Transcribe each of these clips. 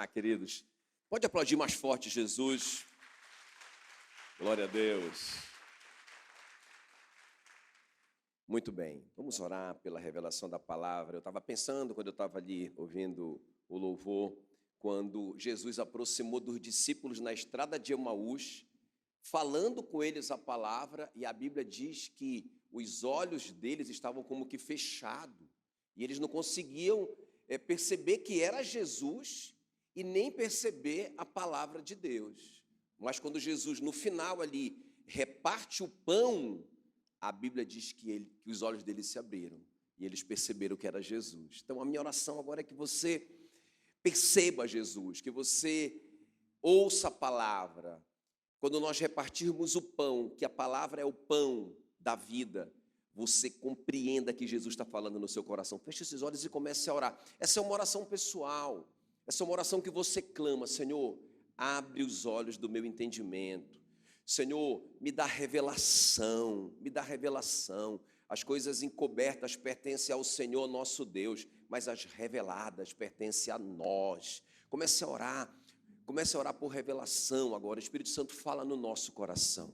Queridos, pode aplaudir mais forte Jesus. Glória a Deus. Muito bem, vamos orar pela revelação da palavra. Eu estava pensando, quando eu estava ali ouvindo o louvor, quando Jesus aproximou dos discípulos na estrada de Emaús, falando com eles a palavra, e a Bíblia diz que os olhos deles estavam como que fechados, e eles não conseguiam perceber que era Jesus e nem perceber a palavra de Deus. Mas quando Jesus, no final ali, reparte o pão, a Bíblia diz que os olhos deles se abriram e eles perceberam que era Jesus. Então, a minha oração agora é que você perceba Jesus, que você ouça a palavra. Quando nós repartirmos o pão, que a palavra é o pão da vida, você compreenda que Jesus está falando no seu coração. Feche esses olhos e comece a orar. Essa é uma oração pessoal. Essa é uma oração que você clama: Senhor, abre os olhos do meu entendimento. Senhor, me dá revelação, me dá revelação. As coisas encobertas pertencem ao Senhor nosso Deus, mas as reveladas pertencem a nós. Comece a orar por revelação agora. O Espírito Santo fala no nosso coração.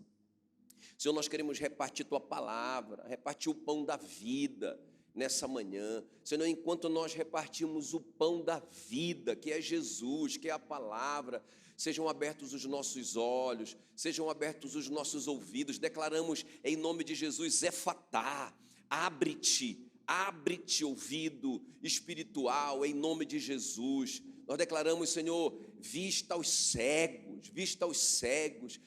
Senhor, nós queremos repartir Tua palavra, repartir o pão da vida nessa manhã. Senhor, enquanto nós repartimos o pão da vida, que é Jesus, que é a palavra, sejam abertos os nossos olhos, sejam abertos os nossos ouvidos. Declaramos em nome de Jesus: Efatá, abre-te ouvido espiritual, em nome de Jesus. Nós declaramos, Senhor, vista aos cegos.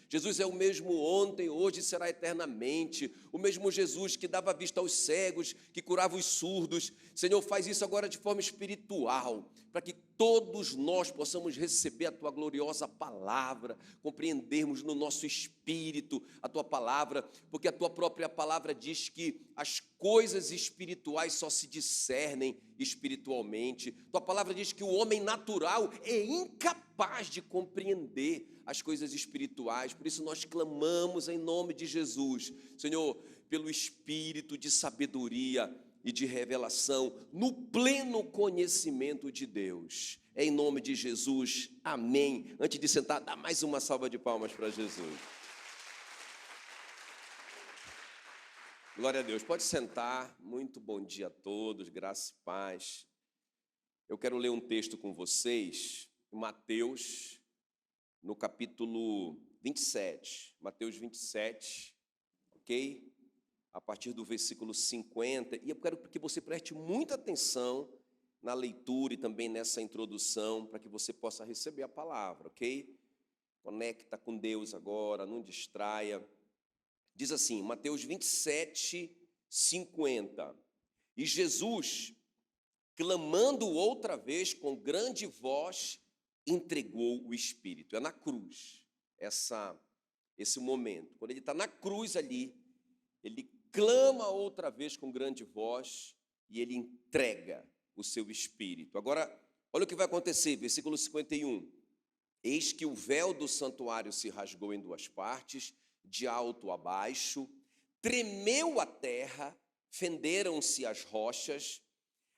Jesus é o mesmo ontem, hoje e será eternamente. O mesmo Jesus que dava vista aos cegos, que curava os surdos. Senhor, faz isso agora de forma espiritual, para que todos nós possamos receber a Tua gloriosa palavra, compreendermos no nosso espírito a Tua palavra, porque a Tua própria palavra diz que as coisas espirituais só se discernem espiritualmente. Tua palavra diz que o homem natural é incapaz de compreender as coisas espirituais. Por isso nós clamamos em nome de Jesus, Senhor, pelo espírito de sabedoria e de revelação, no pleno conhecimento de Deus. Em nome de Jesus, amém. Antes de sentar, dá mais uma salva de palmas para Jesus. Glória a Deus. Pode sentar. Muito bom dia a todos, graça e paz. Eu quero ler um texto com vocês, em Mateus, no capítulo 27. Mateus 27, ok? A partir do versículo 50. E eu quero que você preste muita atenção na leitura e também nessa introdução, para que você possa receber a palavra, ok? Conecta com Deus agora, não distraia. Diz assim, Mateus 27, 50. E Jesus, clamando outra vez com grande voz, entregou o Espírito. É na cruz, esse momento. Quando ele está na cruz ali, ele clama outra vez com grande voz e ele entrega o seu Espírito. Agora, olha o que vai acontecer, versículo 51. Eis que o véu do santuário se rasgou em duas partes, de alto a baixo, tremeu a terra, fenderam-se as rochas,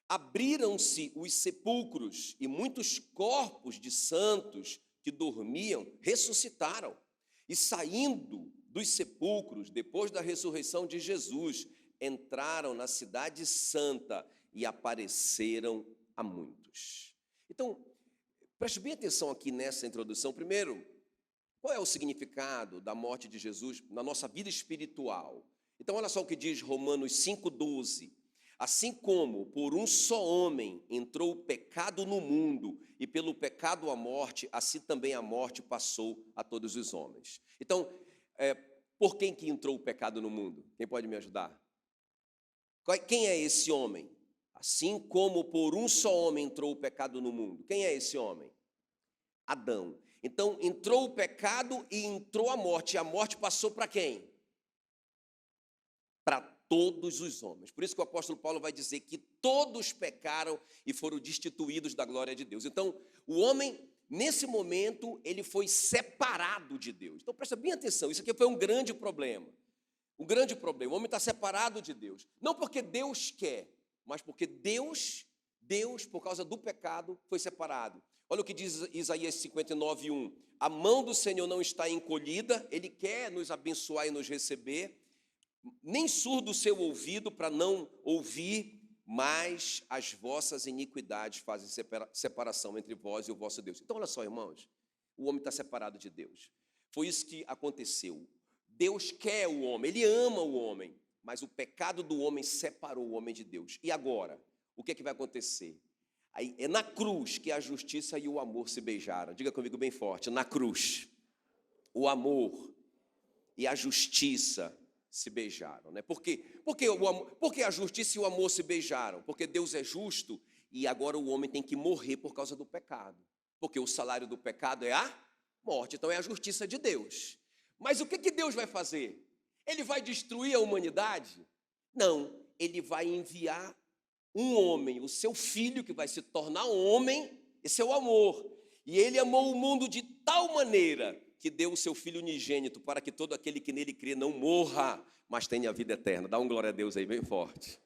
abriram-se os sepulcros e muitos corpos de santos que dormiam ressuscitaram. E saindo dos sepulcros, depois da ressurreição de Jesus, entraram na cidade santa e apareceram a muitos. Então, preste bem atenção aqui nessa introdução. Primeiro, qual é o significado da morte de Jesus na nossa vida espiritual? Então, olha só o que diz Romanos 5,12. Assim como por um só homem entrou o pecado no mundo, e pelo pecado a morte, assim também a morte passou a todos os homens. Então, por quem que entrou o pecado no mundo? Quem pode me ajudar? Quem é esse homem? Assim como por um só homem entrou o pecado no mundo. Quem é esse homem? Adão. Então, entrou o pecado e entrou a morte. E a morte passou para quem? Para todos os homens. Por isso que o apóstolo Paulo vai dizer que todos pecaram e foram destituídos da glória de Deus. Então, o homem, nesse momento, ele foi separado de Deus. Então, presta bem atenção, isso aqui foi um grande problema. Um grande problema. O homem está separado de Deus. Não porque Deus quer, mas porque Deus Deus, por causa do pecado, foi separado. Olha o que diz Isaías 59:1. A mão do Senhor não está encolhida, Ele quer nos abençoar e nos receber, nem surdo o seu ouvido para não ouvir, mas as vossas iniquidades fazem separação entre vós e o vosso Deus. Então, olha só, irmãos, o homem está separado de Deus. Foi isso que aconteceu. Deus quer o homem, Ele ama o homem, mas o pecado do homem separou o homem de Deus. E agora, o que é que vai acontecer? Aí, é na cruz que a justiça e o amor se beijaram. Diga comigo bem forte, na cruz, o amor e a justiça se beijaram, né? Por quê? Porque a justiça e o amor se beijaram? Porque Deus é justo e agora o homem tem que morrer por causa do pecado. Porque o salário do pecado é a morte, então é a justiça de Deus. Mas o que Deus vai fazer? Ele vai destruir a humanidade? Não, Ele vai enviar um homem, o seu filho que vai se tornar homem, esse é o amor. E Ele amou o mundo de tal maneira que deu o seu Filho unigênito para que todo aquele que nele crê não morra, mas tenha vida eterna. Dá um glória a Deus aí bem forte.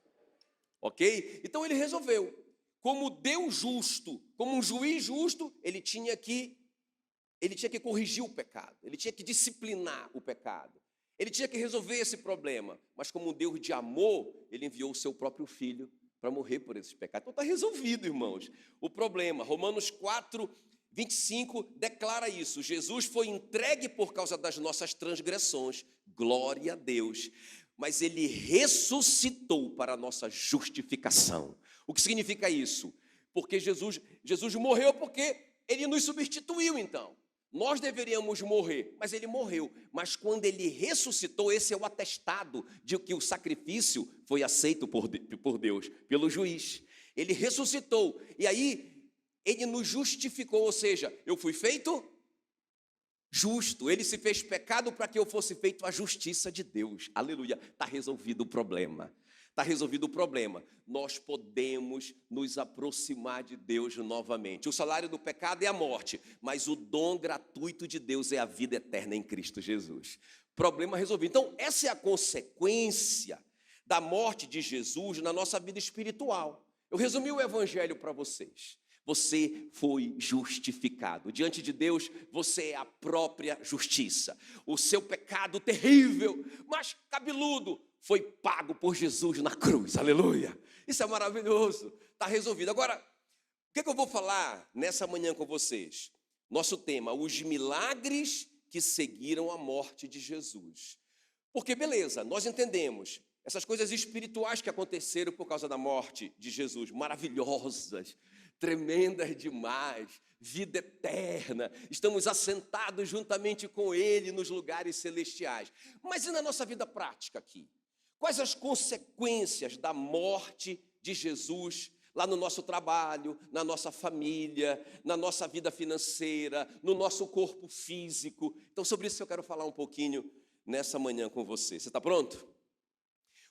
Ok? Então Ele resolveu. Como Deus justo, como um juiz justo, ele tinha que corrigir o pecado, ele tinha que disciplinar o pecado, ele tinha que resolver esse problema, mas como um Deus de amor, ele enviou o seu próprio Filho para morrer por esses pecados. Então está resolvido, irmãos, o problema. Romanos 4:25 declara isso: Jesus foi entregue por causa das nossas transgressões, glória a Deus, mas Ele ressuscitou para a nossa justificação. O que significa isso? Porque Jesus morreu porque Ele nos substituiu, então. Nós deveríamos morrer, mas Ele morreu. Mas quando Ele ressuscitou, esse é o atestado de que o sacrifício foi aceito por Deus, pelo juiz. Ele ressuscitou, e aí Ele nos justificou, ou seja, eu fui feito justo. Ele se fez pecado para que eu fosse feito a justiça de Deus. Aleluia, está resolvido o problema. Está resolvido o problema. Nós podemos nos aproximar de Deus novamente. O salário do pecado é a morte, mas o dom gratuito de Deus é a vida eterna em Cristo Jesus. Problema resolvido. Então, essa é a consequência da morte de Jesus na nossa vida espiritual. Eu resumi o evangelho para vocês. Você foi justificado. Diante de Deus, você é a própria justiça. O seu pecado terrível, mas cabeludo, foi pago por Jesus na cruz. Aleluia! Isso é maravilhoso. Está resolvido. Agora, o que eu vou falar nessa manhã com vocês? Nosso tema, os milagres que seguiram a morte de Jesus. Porque, beleza, nós entendemos essas coisas espirituais que aconteceram por causa da morte de Jesus, maravilhosas, tremendas demais, vida eterna, estamos assentados juntamente com Ele nos lugares celestiais. Mas e na nossa vida prática aqui? Quais as consequências da morte de Jesus lá no nosso trabalho, na nossa família, na nossa vida financeira, no nosso corpo físico? Então, sobre isso eu quero falar um pouquinho nessa manhã com você. Você está pronto?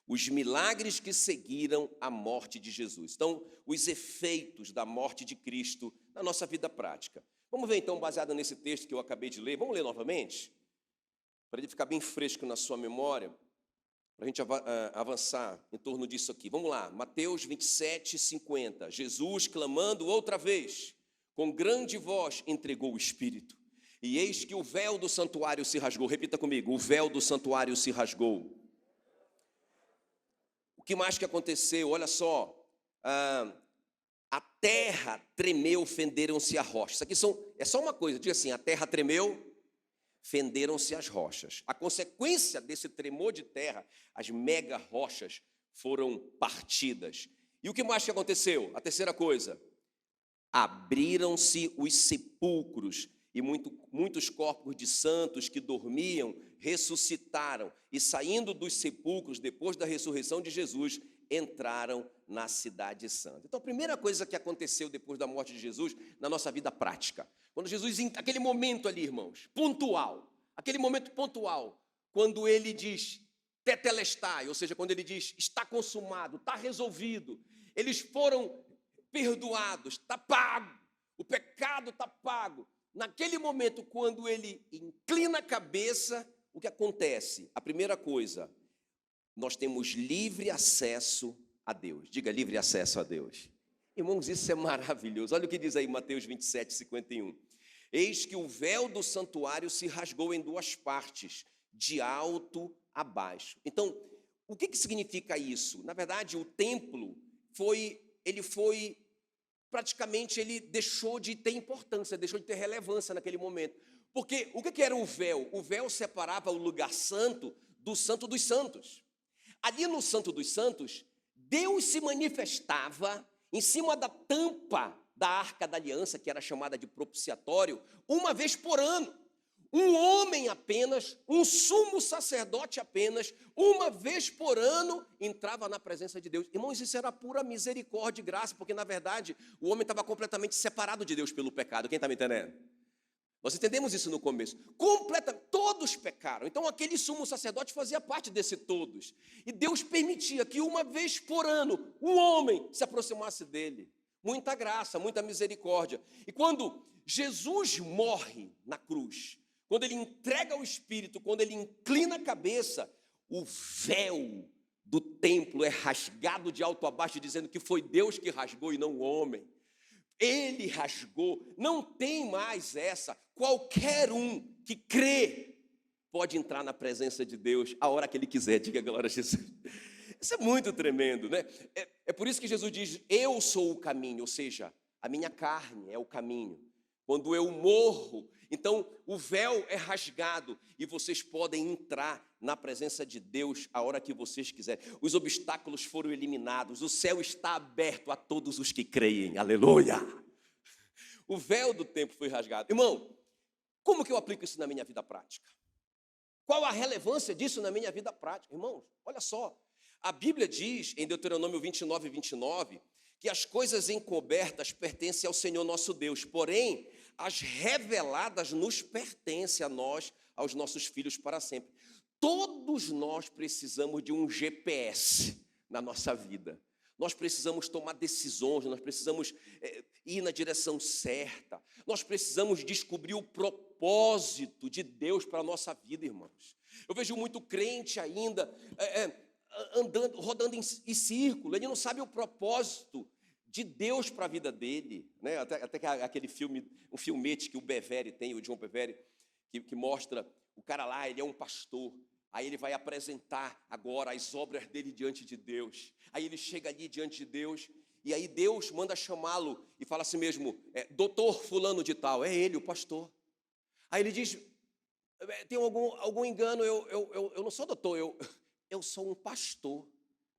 Os milagres que seguiram a morte de Jesus. Então, os efeitos da morte de Cristo na nossa vida prática. Vamos ver então, baseado nesse texto que eu acabei de ler, vamos ler novamente? Para ele ficar bem fresco na sua memória, para a gente avançar em torno disso aqui. Vamos lá, Mateus 27:50. Jesus, clamando outra vez, com grande voz, entregou o Espírito. E eis que o véu do santuário se rasgou. Repita comigo, o véu do santuário se rasgou. O que mais que aconteceu? Olha só, a terra tremeu, fenderam-se as rochas. Isso aqui é só uma coisa, diz assim, a terra tremeu, fenderam-se as rochas. A consequência desse tremor de terra, as mega rochas foram partidas. E o que mais que aconteceu? A terceira coisa, abriram-se os sepulcros e muitos corpos de santos que dormiam ressuscitaram e, saindo dos sepulcros depois da ressurreição de Jesus, entraram na cidade santa. Então, a primeira coisa que aconteceu depois da morte de Jesus na nossa vida prática, quando Jesus, aquele momento ali, irmãos, pontual, aquele momento pontual, quando ele diz tetelestai, ou seja, quando ele diz está consumado, está resolvido, eles foram perdoados, está pago, o pecado está pago. Naquele momento, quando ele inclina a cabeça, o que acontece? A primeira coisa, nós temos livre acesso a Deus. Diga, livre acesso a Deus. Irmãos, isso é maravilhoso. Olha o que diz aí Mateus 27:51. Eis que o véu do santuário se rasgou em duas partes, de alto a baixo. Então, o que significa isso? Na verdade, o templo praticamente, ele deixou de ter importância, deixou de ter relevância naquele momento. Porque o que era o véu? O véu separava o lugar santo do santo dos santos. Ali no Santo dos Santos, Deus se manifestava em cima da tampa da Arca da Aliança, que era chamada de propiciatório, uma vez por ano. Um homem apenas, um sumo sacerdote apenas, uma vez por ano, entrava na presença de Deus. Irmãos, isso era pura misericórdia e graça, porque, na verdade, o homem estava completamente separado de Deus pelo pecado. Quem está me entendendo? Nós entendemos isso no começo. Completamente, todos pecaram. Então, aquele sumo sacerdote fazia parte desse todos. E Deus permitia que uma vez por ano, um homem se aproximasse dele. Muita graça, muita misericórdia. E quando Jesus morre na cruz, quando ele entrega o Espírito, quando ele inclina a cabeça, o véu do templo é rasgado de alto a baixo, dizendo que foi Deus que rasgou e não o homem. Ele rasgou, não tem mais essa. Qualquer um que crê pode entrar na presença de Deus a hora que ele quiser. Diga glória a Jesus. Isso é muito tremendo, né? É por isso que Jesus diz: eu sou o caminho, ou seja, a minha carne é o caminho. Quando eu morro, então o véu é rasgado e vocês podem entrar na presença de Deus a hora que vocês quiserem. Os obstáculos foram eliminados, o céu está aberto a todos os que creem. Aleluia! O véu do templo foi rasgado. Irmão, como que eu aplico isso na minha vida prática? Qual a relevância disso na minha vida prática? Irmãos, olha só. A Bíblia diz em Deuteronômio 29:29, que as coisas encobertas pertencem ao Senhor nosso Deus, porém, as reveladas nos pertencem a nós, aos nossos filhos para sempre. Todos nós precisamos de um GPS na nossa vida. Nós precisamos tomar decisões, nós precisamos ir na direção certa. Nós precisamos descobrir o propósito de Deus para a nossa vida, irmãos. Eu vejo muito crente ainda andando, rodando em círculo. Ele não sabe o propósito de Deus para a vida dele, né? Até que aquele filme, um filmete que o Bevere tem, o John Bevere, que mostra o cara lá, ele é um pastor. Aí ele vai apresentar agora as obras dele diante de Deus. Aí ele chega ali diante de Deus, e aí Deus manda chamá-lo e fala assim mesmo: doutor fulano de tal, é ele, o pastor. Aí ele diz: tem algum engano, eu não sou doutor, eu sou um pastor.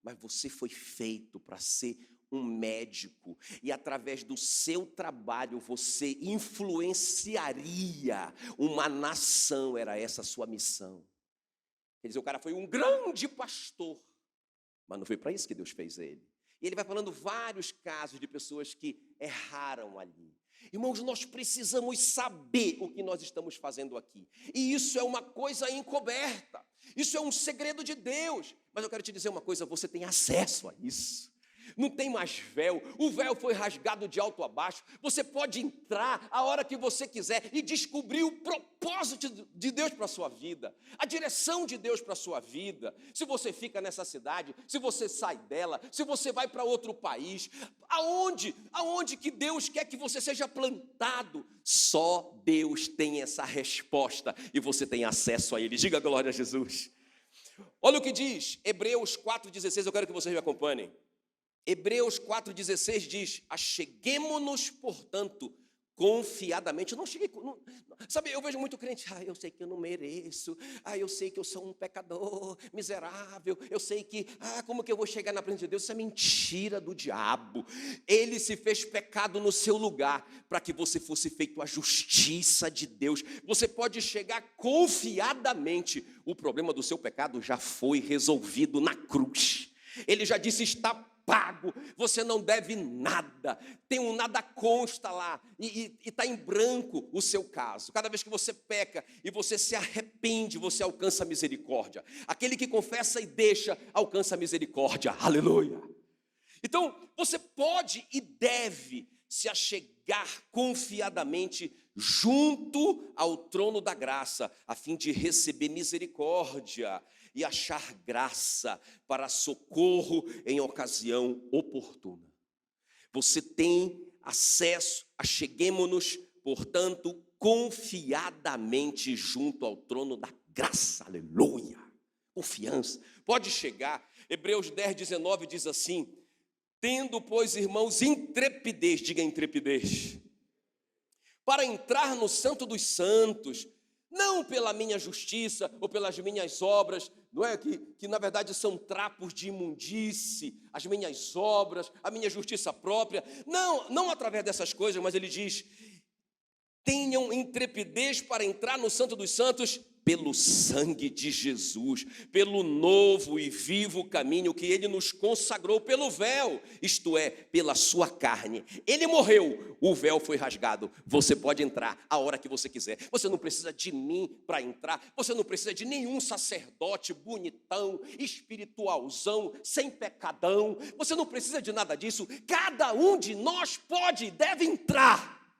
Mas você foi feito para ser um médico, e através do seu trabalho você influenciaria uma nação, era essa a sua missão. Quer dizer, o cara foi um grande pastor, mas não foi para isso que Deus fez ele. E ele vai falando vários casos de pessoas que erraram ali. Irmãos, nós precisamos saber o que nós estamos fazendo aqui. E isso é uma coisa encoberta. Isso é um segredo de Deus. Mas eu quero te dizer uma coisa, você tem acesso a isso. Não tem mais véu, o véu foi rasgado de alto a baixo. Você pode entrar a hora que você quiser e descobrir o propósito de Deus para a sua vida, a direção de Deus para a sua vida. Se você fica nessa cidade, se você sai dela, se você vai para outro país, aonde que Deus quer que você seja plantado, só Deus tem essa resposta e você tem acesso a Ele. Diga glória a Jesus. Olha o que diz Hebreus 4,16, eu quero que vocês me acompanhem. Hebreus 4,16 diz: acheguemo-nos, portanto, confiadamente. Não cheguei, sabe, eu vejo muito crente: eu sei que eu não mereço, eu sei que eu sou um pecador miserável, eu sei que, como que eu vou chegar na presença de Deus? Isso é mentira do diabo. Ele se fez pecado no seu lugar, para que você fosse feito a justiça de Deus. Você pode chegar confiadamente, o problema do seu pecado já foi resolvido na cruz. Ele já disse: está pago, você não deve nada, tem um nada consta lá, e está em branco o seu caso. Cada vez que você peca e você se arrepende, você alcança a misericórdia. Aquele que confessa e deixa, alcança a misericórdia. Aleluia! Então, você pode e deve se achegar confiadamente junto ao trono da graça, a fim de receber misericórdia e achar graça para socorro em ocasião oportuna. Você tem acesso, acheguemo-nos, portanto, confiadamente junto ao trono da graça, aleluia, confiança, pode chegar. Hebreus 10, 19 diz assim: tendo, pois, irmãos, intrepidez, diga intrepidez, para entrar no santo dos santos, não pela minha justiça ou pelas minhas obras, não é que na verdade são trapos de imundície, as minhas obras, a minha justiça própria, não através dessas coisas, mas ele diz: tenham intrepidez para entrar no santo dos santos pelo sangue de Jesus, pelo novo e vivo caminho que ele nos consagrou pelo véu, isto é, pela sua carne. Ele morreu, o véu foi rasgado, você pode entrar a hora que você quiser. Você não precisa de mim para entrar, você não precisa de nenhum sacerdote bonitão, espiritualzão, sem pecadão, você não precisa de nada disso. Cada um de nós pode e deve entrar.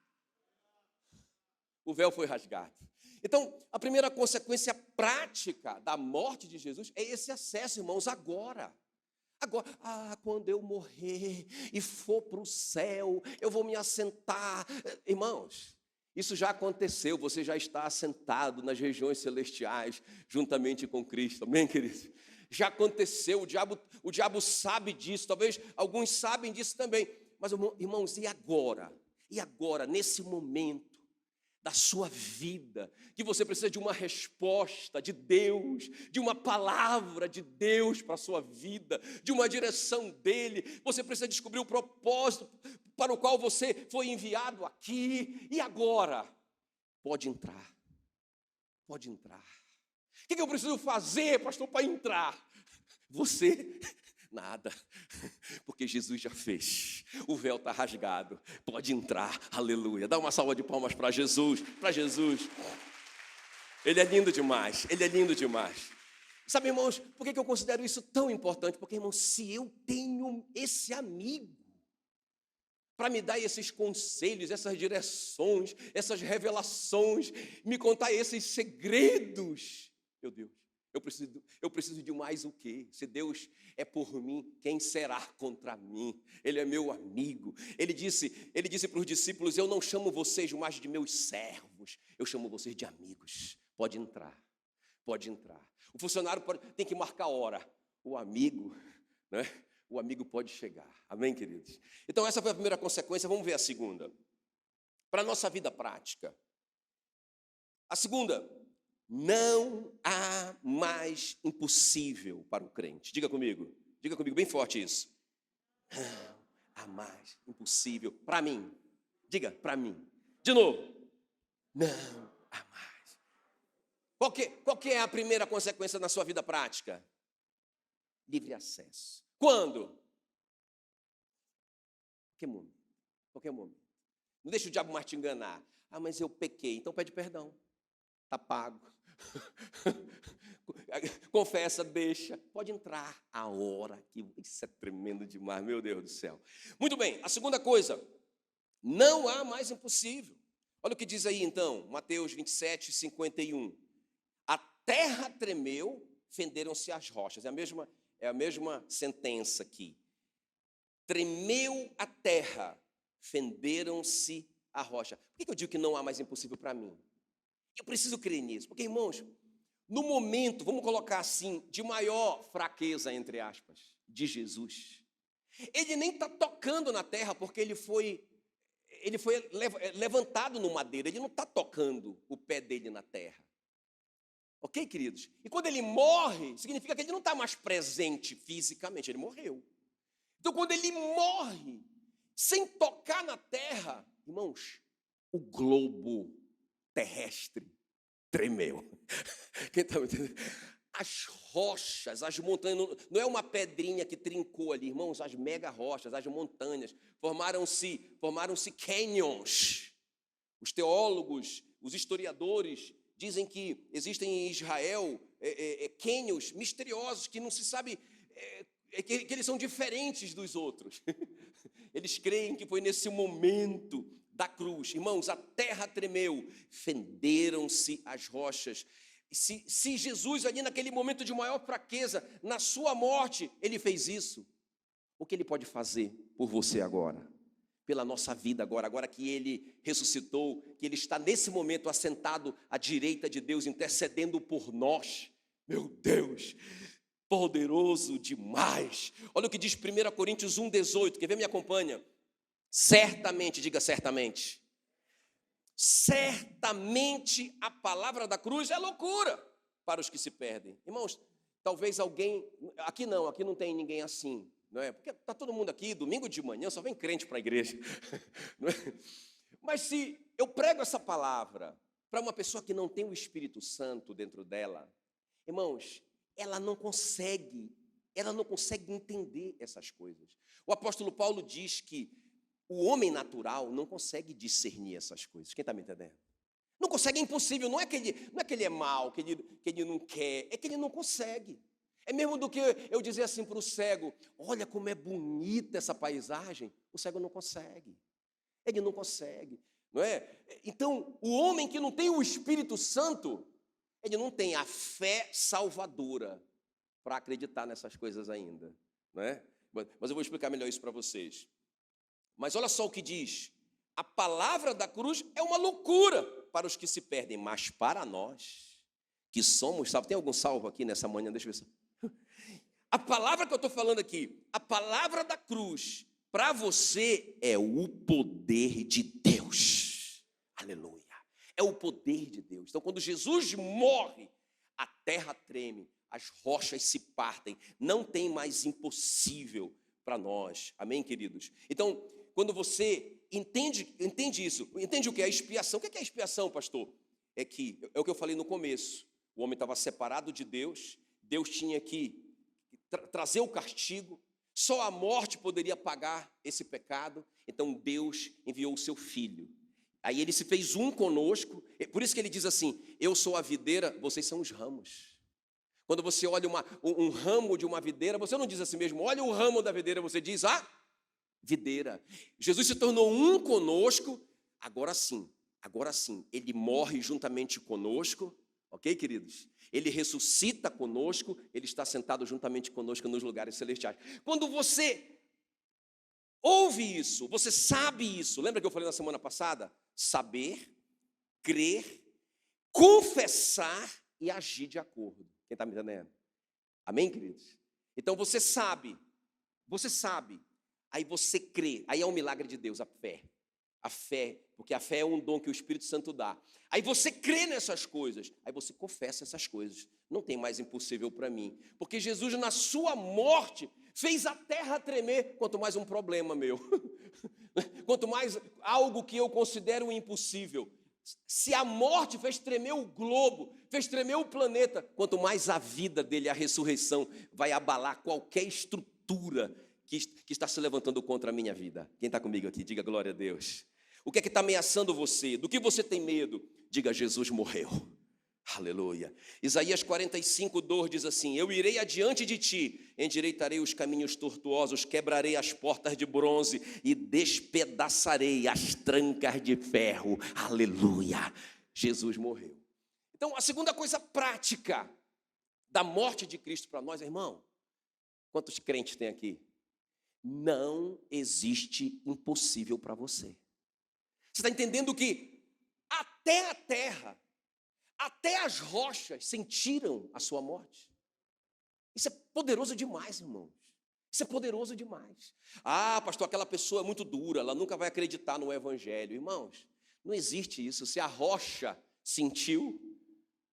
O véu foi rasgado. Então, a primeira consequência prática da morte de Jesus é esse acesso, irmãos, agora. Quando eu morrer e for para o céu, eu vou me assentar. Irmãos, isso já aconteceu, você já está assentado nas regiões celestiais, juntamente com Cristo, amém, queridos? Já aconteceu, o diabo sabe disso, talvez alguns sabem disso também. Mas, irmãos, e agora? E agora, nesse momento da sua vida, que você precisa de uma resposta de Deus, de uma palavra de Deus para a sua vida, de uma direção dele, você precisa descobrir o propósito para o qual você foi enviado aqui, e agora? Pode entrar, pode entrar. O que eu preciso fazer, pastor, para entrar? Você... nada, porque Jesus já fez, o véu está rasgado, pode entrar, aleluia. Dá uma salva de palmas para Jesus, ele é lindo demais, ele é lindo demais. Sabe, irmãos, por que eu considero isso tão importante? Porque, irmãos, se eu tenho esse amigo para me dar esses conselhos, essas direções, essas revelações, me contar esses segredos, meu Deus, eu preciso de mais o quê? Se Deus é por mim, quem será contra mim? Ele é meu amigo. Ele disse para os discípulos: eu não chamo vocês mais de meus servos, eu chamo vocês de amigos. Pode entrar, pode entrar. O funcionário tem que marcar a hora. O amigo, né? O amigo pode chegar. Amém, queridos? Então essa foi a primeira consequência, vamos ver a segunda. Para a nossa vida prática. A segunda: não há mais impossível para o crente. Diga comigo bem forte isso. Não há mais impossível para mim. Diga, para mim. De novo. Não há mais. Qual que é a primeira consequência na sua vida prática? Livre acesso. Quando? Qualquer momento. Não deixa o diabo mais te enganar. Mas eu pequei, então pede perdão. Está pago. Confessa, deixa, pode entrar a hora que isso é tremendo demais, meu Deus do céu. Muito bem, a segunda coisa: não há mais impossível. Olha o que diz aí então, Mateus 27, 51. A terra tremeu, fenderam-se as rochas. É a mesma sentença aqui. Tremeu a terra, fenderam-se a rocha. Por que eu digo que não há mais impossível para mim? Eu preciso crer nisso, porque, irmãos, no momento, vamos colocar assim, de maior fraqueza, entre aspas, de Jesus, ele nem está tocando na terra, porque ele foi levantado no madeiro, ele não está tocando o pé dele na terra. Ok, queridos? E quando ele morre, significa que ele não está mais presente fisicamente, ele morreu. Então, quando ele morre, sem tocar na terra, irmãos, o globo terrestre tremeu. Quem está me entendendo? As rochas, as montanhas, não é uma pedrinha que trincou ali, irmãos, as mega rochas, as montanhas, formaram-se canyons. Os teólogos, os historiadores dizem que existem em Israel canyons misteriosos que não se sabe, que eles são diferentes dos outros. Eles creem que foi nesse momento da cruz, irmãos, a terra tremeu, fenderam-se as rochas. Se Jesus ali naquele momento de maior fraqueza, na sua morte, ele fez isso, o que ele pode fazer por você agora? pela nossa vida agora que Ele ressuscitou, que Ele está nesse momento assentado à direita de Deus, intercedendo por nós. Meu Deus, poderoso demais. Olha o que diz 1 Coríntios 1,18, quer ver? Me acompanha. Certamente, diga certamente. Certamente a palavra da cruz é loucura para os que se perdem. Irmãos, talvez alguém, aqui não tem ninguém assim, não é? Porque está todo mundo aqui, domingo de manhã, só vem crente para a igreja. Não é? Mas se eu prego essa palavra para uma pessoa que não tem o Espírito Santo dentro dela, irmãos, ela não consegue entender essas coisas. O apóstolo Paulo diz que o homem natural não consegue discernir essas coisas. Quem está me entendendo? Não consegue, é impossível. Não é que ele é mau, que ele não quer, é que ele não consegue. É mesmo do que eu dizer assim para o cego: olha como é bonita essa paisagem. O cego não consegue. Ele não consegue, não é? Então, o homem que não tem o Espírito Santo, ele não tem a fé salvadora para acreditar nessas coisas ainda, não é? Mas eu vou explicar melhor isso para vocês. Mas olha só o que diz: a palavra da cruz é uma loucura para os que se perdem, mas para nós que somos salvos. Tem algum salvo aqui nessa manhã? Deixa eu ver. A palavra que eu estou falando aqui, a palavra da cruz, para você é o poder de Deus. Aleluia. É o poder de Deus. Então, quando Jesus morre, a terra treme, as rochas se partem, não tem mais impossível para nós. Amém, queridos? Então, quando você entende isso, entende o que é a expiação. O que é a expiação, pastor? É o que eu falei no começo. O homem estava separado de Deus, Deus tinha que trazer o castigo, só a morte poderia pagar esse pecado, então Deus enviou o seu Filho. Aí ele se fez um conosco, por isso que ele diz assim: eu sou a videira, vocês são os ramos. Quando você olha um ramo de uma videira, você não diz assim mesmo: olha o ramo da videira, você diz a videira. Jesus se tornou um conosco, agora sim, ele morre juntamente conosco, ok, queridos? Ele ressuscita conosco, ele está sentado juntamente conosco nos lugares celestiais. Quando você ouve isso, você sabe isso, lembra que eu falei na semana passada? Saber, crer, confessar e agir de acordo. Quem está me entendendo? Amém, queridos? Então você sabe, aí você crê, aí é um milagre de Deus, a fé, porque a fé é um dom que o Espírito Santo dá. Aí você crê nessas coisas, aí você confessa essas coisas. Não tem mais impossível para mim, porque Jesus na sua morte fez a terra tremer, quanto mais um problema meu, quanto mais algo que eu considero impossível. Se a morte fez tremer o globo, fez tremer o planeta, quanto mais a vida dele, a ressurreição, vai abalar qualquer estrutura que está se levantando contra a minha vida. Quem está comigo aqui? Diga glória a Deus. O que é que está ameaçando você? Do que você tem medo? Diga: Jesus morreu. Aleluia. Isaías 45:2 diz assim: eu irei adiante de ti, endireitarei os caminhos tortuosos, quebrarei as portas de bronze e despedaçarei as trancas de ferro. Aleluia. Jesus morreu. Então, a segunda coisa prática da morte de Cristo para nós, irmão, quantos crentes tem aqui? Não existe impossível para você. Você está entendendo que até a terra, até as rochas sentiram a sua morte? Isso é poderoso demais, irmãos. Isso é poderoso demais. Ah, pastor, aquela pessoa é muito dura, ela nunca vai acreditar no evangelho. Irmãos, não existe isso. Se a rocha sentiu,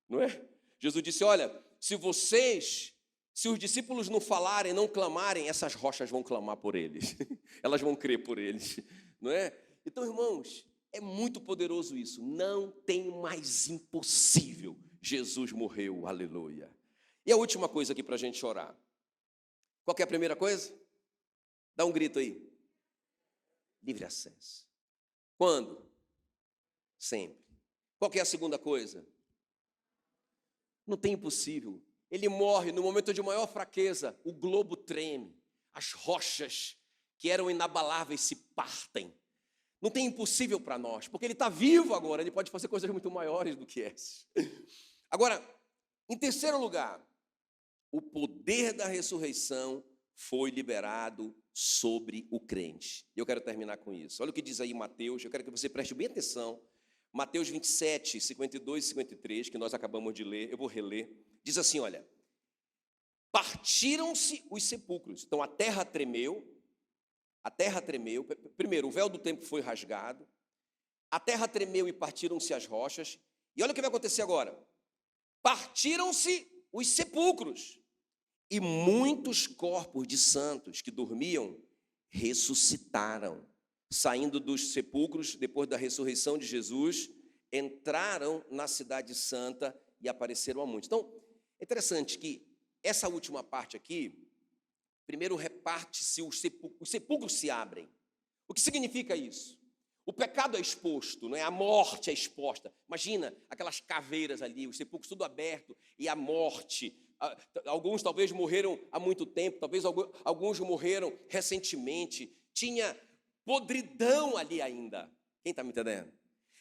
não é? Jesus disse: olha, se os discípulos não falarem, não clamarem, essas rochas vão clamar por eles. Elas vão crer por eles, não é? Então, irmãos, é muito poderoso isso. Não tem mais impossível. Jesus morreu, aleluia. E a última coisa aqui para a gente orar. Qual que é a primeira coisa? Dá um grito aí. Livre acesso. Quando? Sempre. Qual que é a segunda coisa? Não tem impossível. Ele morre no momento de maior fraqueza, o globo treme, as rochas que eram inabaláveis se partem. Não tem impossível para nós, porque ele está vivo agora, ele pode fazer coisas muito maiores do que essas. Agora, em terceiro lugar, o poder da ressurreição foi liberado sobre o crente. Eu quero terminar com isso. Olha o que diz aí Mateus, eu quero que você preste bem atenção. Mateus 27, 52 e 53, que nós acabamos de ler, eu vou reler. Diz assim, olha: partiram-se os sepulcros. Então a terra tremeu. Primeiro, o véu do templo foi rasgado. A terra tremeu e partiram-se as rochas. E olha o que vai acontecer agora. Partiram-se os sepulcros. E muitos corpos de santos que dormiam ressuscitaram. Saindo dos sepulcros, depois da ressurreição de Jesus, entraram na cidade santa e apareceram a muitos. Então, é interessante que essa última parte aqui, primeiro reparte-se, os sepulcros se abrem. O que significa isso? O pecado é exposto, não é? A morte é exposta. Imagina aquelas caveiras ali, os sepulcros tudo aberto e a morte. Alguns talvez morreram há muito tempo, talvez alguns morreram recentemente. Tinha podridão ali ainda. Quem está me entendendo?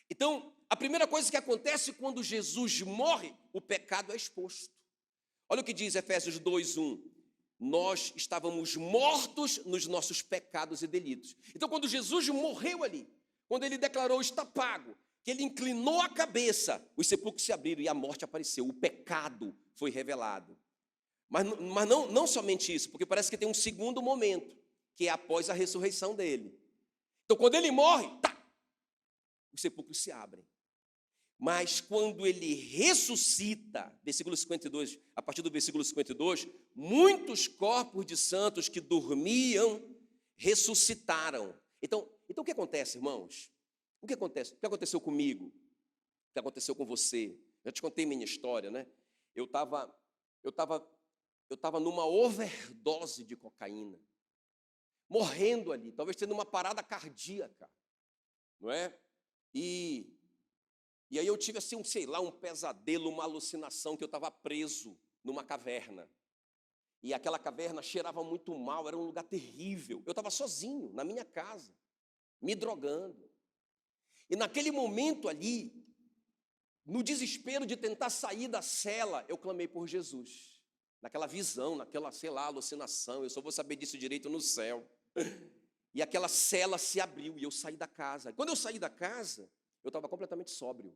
Então, a primeira coisa que acontece quando Jesus morre, o pecado é exposto. Olha o que diz Efésios 2:1. Nós estávamos mortos nos nossos pecados e delitos. Então, quando Jesus morreu ali, quando ele declarou está pago, que ele inclinou a cabeça, os sepulcros se abriram e a morte apareceu. O pecado foi revelado. Mas não somente isso, porque parece que tem um segundo momento, que é após a ressurreição dele. Então, quando ele morre, os sepulcros se abrem. Mas quando ele ressuscita, versículo 52, a partir do versículo 52, muitos corpos de santos que dormiam ressuscitaram. Então o que acontece, irmãos? O que acontece? O que aconteceu comigo? O que aconteceu com você? Eu te contei minha história, né? Eu estava numa overdose de cocaína, morrendo ali, talvez tendo uma parada cardíaca, não é? E aí eu tive assim, um pesadelo, uma alucinação, que eu estava preso numa caverna. E aquela caverna cheirava muito mal, era um lugar terrível. Eu estava sozinho, na minha casa, me drogando. E naquele momento ali, no desespero de tentar sair da cela, eu clamei por Jesus. Naquela visão, naquela, alucinação, eu só vou saber disso direito no céu. E aquela cela se abriu e eu saí da casa. Quando eu saí da casa, eu estava completamente sóbrio.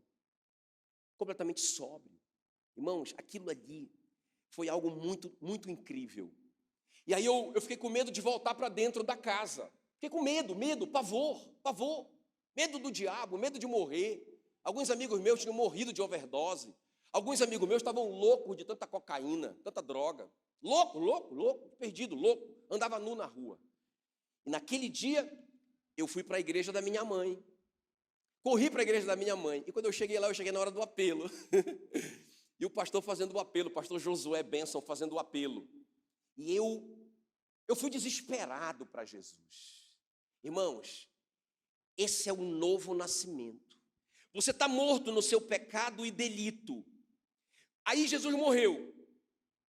Completamente sóbrio. Irmãos, aquilo ali foi algo muito, muito incrível. E aí eu fiquei com medo de voltar para dentro da casa. Fiquei com medo, pavor. Medo do diabo, medo de morrer. Alguns amigos meus tinham morrido de overdose. Alguns amigos meus estavam loucos de tanta cocaína, tanta droga. Louco, perdido, louco. Andava nu na rua. E naquele dia, eu fui para a igreja da minha mãe. Corri para a igreja da minha mãe. E quando eu cheguei lá, eu cheguei na hora do apelo. E o pastor fazendo o apelo, o pastor Josué Benson fazendo o apelo. E eu fui desesperado para Jesus. Irmãos, esse é o novo nascimento. Você está morto no seu pecado e delito. Aí Jesus morreu.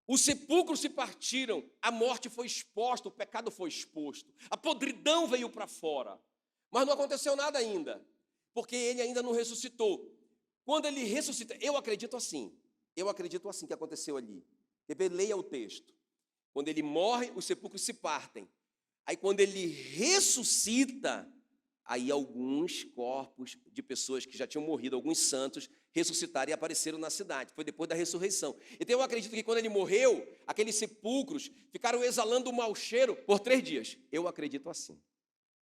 Os sepulcros se partiram, a morte foi exposta, o pecado foi exposto. A podridão veio para fora. Mas não aconteceu nada ainda, porque ele ainda não ressuscitou. Quando ele ressuscita, eu acredito assim que aconteceu ali. Leia o texto. Quando ele morre, os sepulcros se partem. Aí quando ele ressuscita, aí alguns corpos de pessoas que já tinham morrido, alguns santos, ressuscitaram e apareceram na cidade. Foi depois da ressurreição. Então eu acredito que quando ele morreu, aqueles sepulcros ficaram exalando um mau cheiro por 3 dias. Eu acredito assim.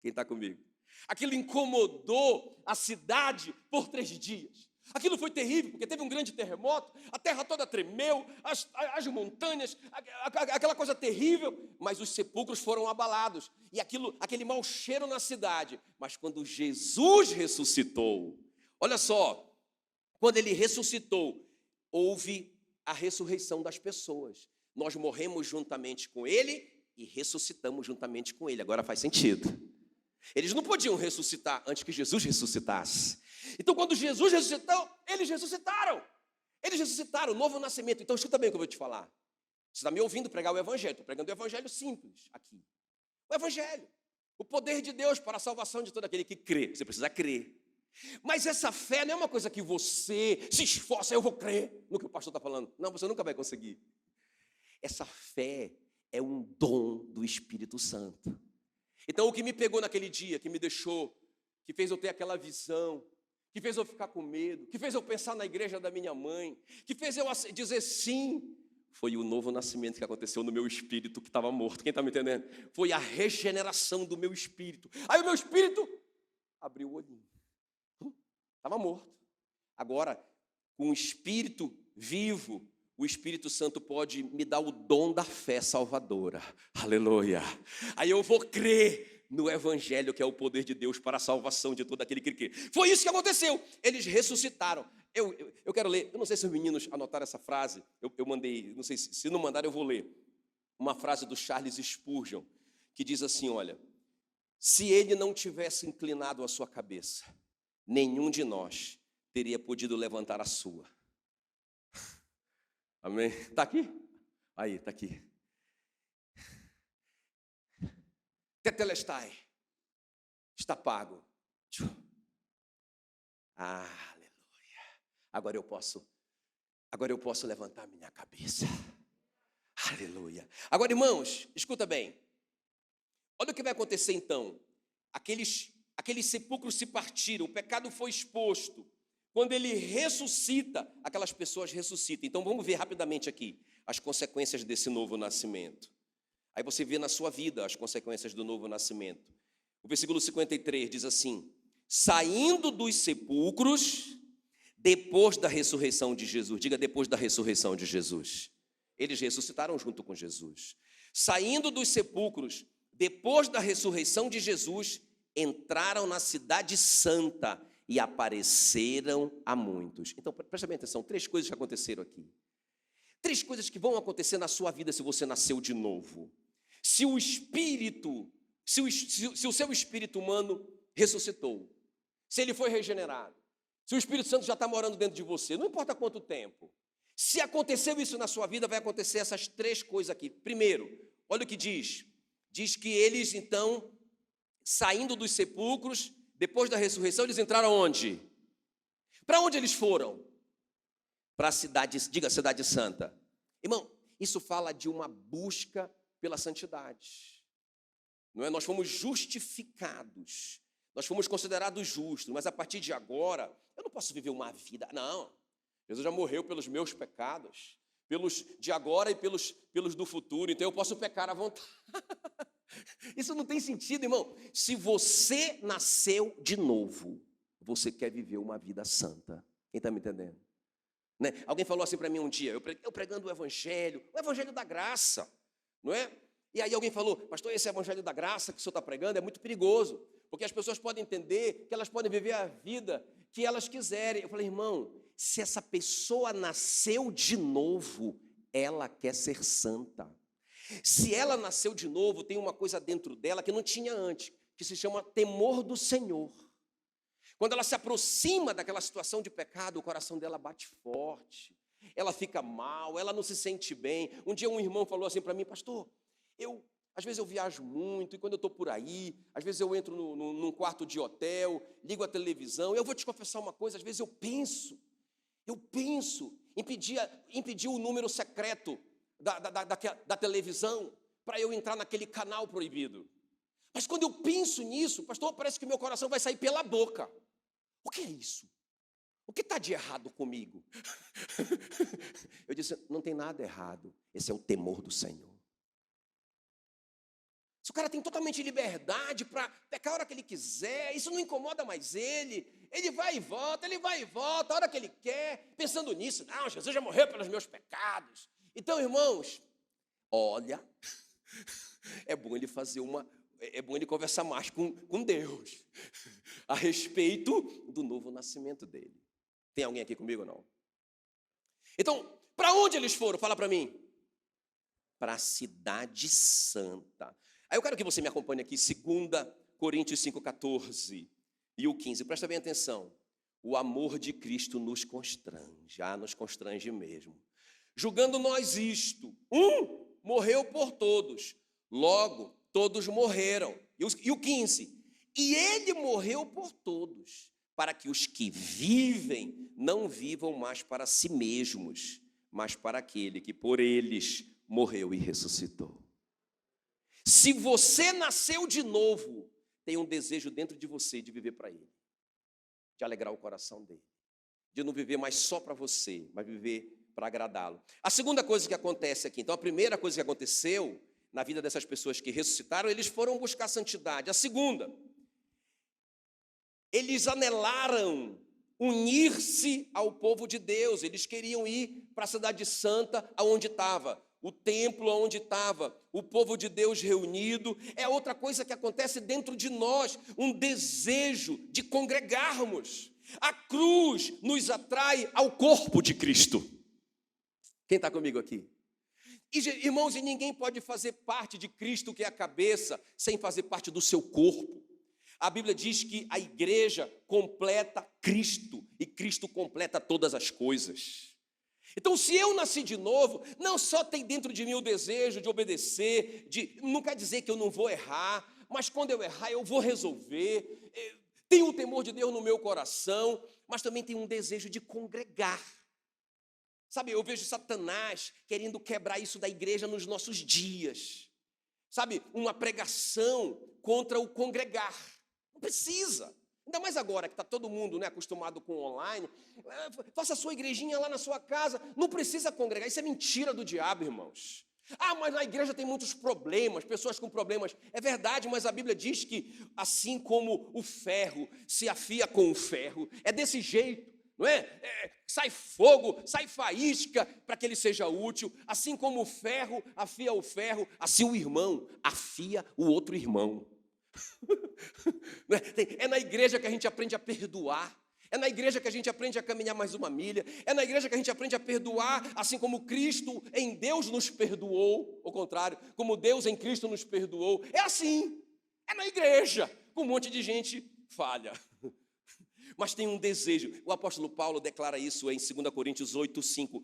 Quem está comigo? Aquilo incomodou a cidade por 3 dias. Aquilo foi terrível, porque teve um grande terremoto, a terra toda tremeu, as montanhas, aquela coisa terrível, mas os sepulcros foram abalados, e aquele mau cheiro na cidade. Mas quando Jesus ressuscitou, olha só, quando ele ressuscitou, houve a ressurreição das pessoas. Nós morremos juntamente com ele e ressuscitamos juntamente com ele. Agora faz sentido. Eles não podiam ressuscitar antes que Jesus ressuscitasse. Então, quando Jesus ressuscitou, eles ressuscitaram. Eles ressuscitaram, o novo nascimento. Então, escuta bem o que eu vou te falar. Você está me ouvindo pregar o evangelho. Estou pregando o evangelho simples aqui. O evangelho. O poder de Deus para a salvação de todo aquele que crê. Você precisa crer. Mas essa fé não é uma coisa que você se esforça, eu vou crer no que o pastor está falando. Não, você nunca vai conseguir. Essa fé é um dom do Espírito Santo. Então, o que me pegou naquele dia, que me deixou, que fez eu ter aquela visão, que fez eu ficar com medo, que fez eu pensar na igreja da minha mãe, que fez eu dizer sim, foi o novo nascimento que aconteceu no meu espírito que estava morto. Quem está me entendendo? Foi a regeneração do meu espírito. Aí o meu espírito abriu o olhinho. Estava morto. Agora, com o espírito vivo, o Espírito Santo pode me dar o dom da fé salvadora. Aleluia. Aí eu vou crer no Evangelho, que é o poder de Deus para a salvação de todo aquele que crê. Foi isso que aconteceu. Eles ressuscitaram. Eu quero ler, eu não sei se os meninos anotaram essa frase, eu mandei, não sei se não mandaram, eu vou ler. Uma frase do Charles Spurgeon, que diz assim, olha, se ele não tivesse inclinado a sua cabeça, nenhum de nós teria podido levantar a sua. Amém? Está aqui? Aí, está aqui. Tetelestai. Está pago. Aleluia. Agora eu posso levantar minha cabeça. Aleluia. Agora, irmãos, escuta bem. Olha o que vai acontecer então. Aqueles sepulcros se partiram, o pecado foi exposto. Quando ele ressuscita, aquelas pessoas ressuscitam. Então vamos ver rapidamente aqui as consequências desse novo nascimento. Aí você vê na sua vida as consequências do novo nascimento. O versículo 53 diz assim: saindo dos sepulcros, depois da ressurreição de Jesus. Diga, depois da ressurreição de Jesus. Eles ressuscitaram junto com Jesus. Saindo dos sepulcros, depois da ressurreição de Jesus, entraram na cidade santa e apareceram a muitos. Então, presta bem atenção, 3 coisas que aconteceram aqui. 3 coisas que vão acontecer na sua vida se você nasceu de novo. Se o seu espírito humano ressuscitou, se ele foi regenerado, se o Espírito Santo já está morando dentro de você, não importa quanto tempo. Se aconteceu isso na sua vida, vai acontecer essas 3 coisas aqui. Primeiro, olha o que diz. Diz que eles, então, saindo dos sepulcros, depois da ressurreição, eles entraram onde? Para onde eles foram? Para a cidade, diga, cidade santa. Irmão, isso fala de uma busca pela santidade. Não é? Nós fomos justificados, nós fomos considerados justos, mas a partir de agora, eu não posso viver uma vida, não. Jesus já morreu pelos meus pecados, pelos de agora e pelos do futuro, então eu posso pecar à vontade. Isso não tem sentido, irmão. Se você nasceu de novo, você quer viver uma vida santa. Quem está me entendendo? Né? Alguém falou assim para mim um dia, eu pregando o evangelho da graça, não é? E aí alguém falou, pastor, esse evangelho da graça que o senhor está pregando é muito perigoso, porque as pessoas podem entender que elas podem viver a vida que elas quiserem. Eu falei, irmão, se essa pessoa nasceu de novo, ela quer ser santa. Se ela nasceu de novo, tem uma coisa dentro dela que não tinha antes, que se chama temor do Senhor. Quando ela se aproxima daquela situação de pecado, o coração dela bate forte, ela fica mal, ela não se sente bem. Um dia um irmão falou assim para mim, pastor, às vezes eu viajo muito, e quando eu estou por aí, às vezes eu entro num quarto de hotel, ligo a televisão, eu vou te confessar uma coisa, às vezes eu penso em pedir o número secreto da televisão, para eu entrar naquele canal proibido. Mas quando eu penso nisso, pastor, parece que meu coração vai sair pela boca. O que é isso? O que está de errado comigo? Eu disse, não tem nada errado, esse é o temor do Senhor. Se o cara tem totalmente liberdade para pecar a hora que ele quiser, isso não incomoda mais ele vai e volta, a hora que ele quer, pensando nisso, não, Jesus já morreu pelos meus pecados. Então, irmãos, olha, é bom ele conversar mais com Deus a respeito do novo nascimento dele. Tem alguém aqui comigo ou não? Então, para onde eles foram? Fala para mim. Para a cidade santa. Aí eu quero que você me acompanhe aqui, 2 Coríntios 5,14 e o 15. Presta bem atenção. O amor de Cristo nos constrange, nos constrange mesmo. Julgando nós isto, morreu por todos, logo todos morreram. E o 15, e ele morreu por todos, para que os que vivem não vivam mais para si mesmos, mas para aquele que por eles morreu e ressuscitou. Se você nasceu de novo, tem um desejo dentro de você de viver para Ele, de alegrar o coração dele, de não viver mais só para você, mas viver para agradá-lo. A segunda coisa que acontece aqui, então a primeira coisa que aconteceu na vida dessas pessoas que ressuscitaram, eles foram buscar santidade. A segunda, eles anelaram unir-se ao povo de Deus, eles queriam ir para a cidade santa, aonde estava o templo, onde estava o povo de Deus reunido. É outra coisa que acontece dentro de nós, um desejo de congregarmos. A cruz nos atrai ao corpo de Cristo. Quem está comigo aqui? Irmãos, e ninguém pode fazer parte de Cristo, que é a cabeça, sem fazer parte do seu corpo. A Bíblia diz que a igreja completa Cristo, e Cristo completa todas as coisas. Então, se eu nasci de novo, não só tem dentro de mim o desejo de obedecer, não quer dizer que eu não vou errar, mas quando eu errar, eu vou resolver. Tenho o temor de Deus no meu coração, mas também tenho um desejo de congregar. Sabe, eu vejo Satanás querendo quebrar isso da igreja nos nossos dias. Sabe, uma pregação contra o congregar. Não precisa. Ainda mais agora que está todo mundo, né, acostumado com online. Faça a sua igrejinha lá na sua casa. Não precisa congregar. Isso é mentira do diabo, irmãos. Ah, mas na igreja tem muitos problemas, pessoas com problemas. É verdade, mas a Bíblia diz que assim como o ferro se afia com o ferro, é desse jeito, não é? Sai fogo, sai faísca para que ele seja útil. Assim como o ferro afia o ferro, assim o irmão afia o outro irmão. É na igreja que a gente aprende a perdoar. É na igreja que a gente aprende a caminhar mais uma milha. É na igreja que a gente aprende a perdoar, assim como Cristo em Deus nos perdoou. Ao contrário, como Deus em Cristo nos perdoou. É assim. É na igreja, com um monte de gente falha. Mas tem um desejo. O apóstolo Paulo declara isso em 2 Coríntios 8:5.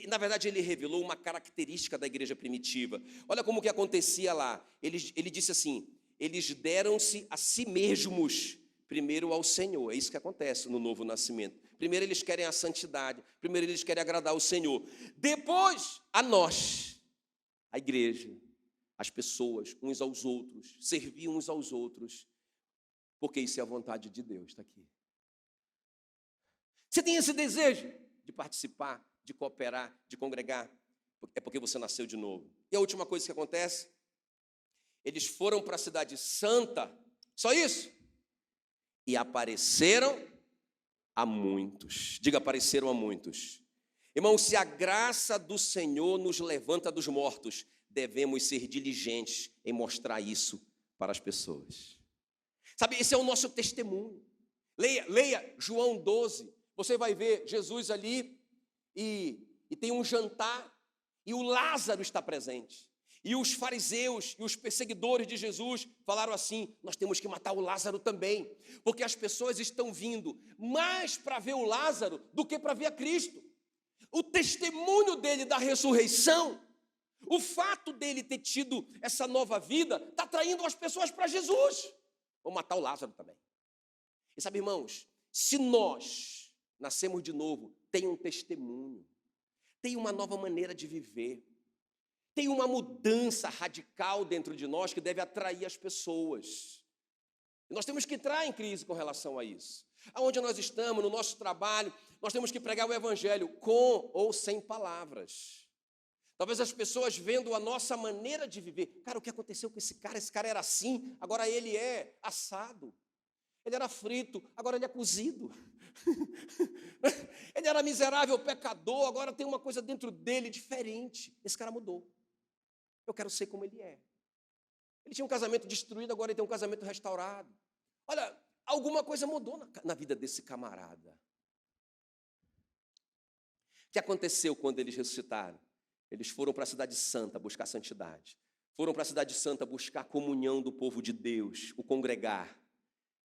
Na verdade, ele revelou uma característica da igreja primitiva. Olha como que acontecia lá. Ele disse assim: eles deram-se a si mesmos primeiro ao Senhor. É isso que acontece no novo nascimento. Primeiro eles querem a santidade, primeiro eles querem agradar o Senhor. Depois, a nós, a igreja, as pessoas, uns aos outros, servir uns aos outros, porque isso é a vontade de Deus, está aqui. Você tem esse desejo de participar, de cooperar, de congregar? É porque você nasceu de novo. E a última coisa que acontece, eles foram para a cidade santa, só isso? E apareceram a muitos. Diga, apareceram a muitos. Irmão, se a graça do Senhor nos levanta dos mortos, devemos ser diligentes em mostrar isso para as pessoas. Sabe, esse é o nosso testemunho. Leia João 12. Você vai ver Jesus ali e tem um jantar e o Lázaro está presente. E os fariseus e os perseguidores de Jesus falaram assim: nós temos que matar o Lázaro também, porque as pessoas estão vindo mais para ver o Lázaro do que para ver a Cristo. O testemunho dele da ressurreição, o fato dele ter tido essa nova vida, está atraindo as pessoas para Jesus. Vamos matar o Lázaro também. E sabe, irmãos, se nós nascemos de novo, tem um testemunho, tem uma nova maneira de viver, tem uma mudança radical dentro de nós que deve atrair as pessoas. E nós temos que entrar em crise com relação a isso. Aonde nós estamos, no nosso trabalho, nós temos que pregar o evangelho com ou sem palavras. Talvez as pessoas vendo a nossa maneira de viver, cara, o que aconteceu com esse cara? Esse cara era assim, agora ele é assado. Ele era frito, agora ele é cozido. Ele era miserável, pecador, agora tem uma coisa dentro dele diferente. Esse cara mudou. Eu quero ser como ele é. Ele tinha um casamento destruído, agora ele tem um casamento restaurado. Olha, alguma coisa mudou na vida desse camarada. O que aconteceu quando eles ressuscitaram? Eles foram para a cidade santa buscar santidade. Foram para a cidade santa buscar a comunhão do povo de Deus, o congregar.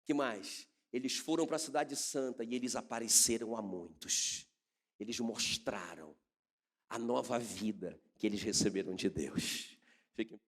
Que mais? Eles foram para a cidade santa e eles apareceram a muitos. Eles mostraram a nova vida que eles receberam de Deus. Fiquem...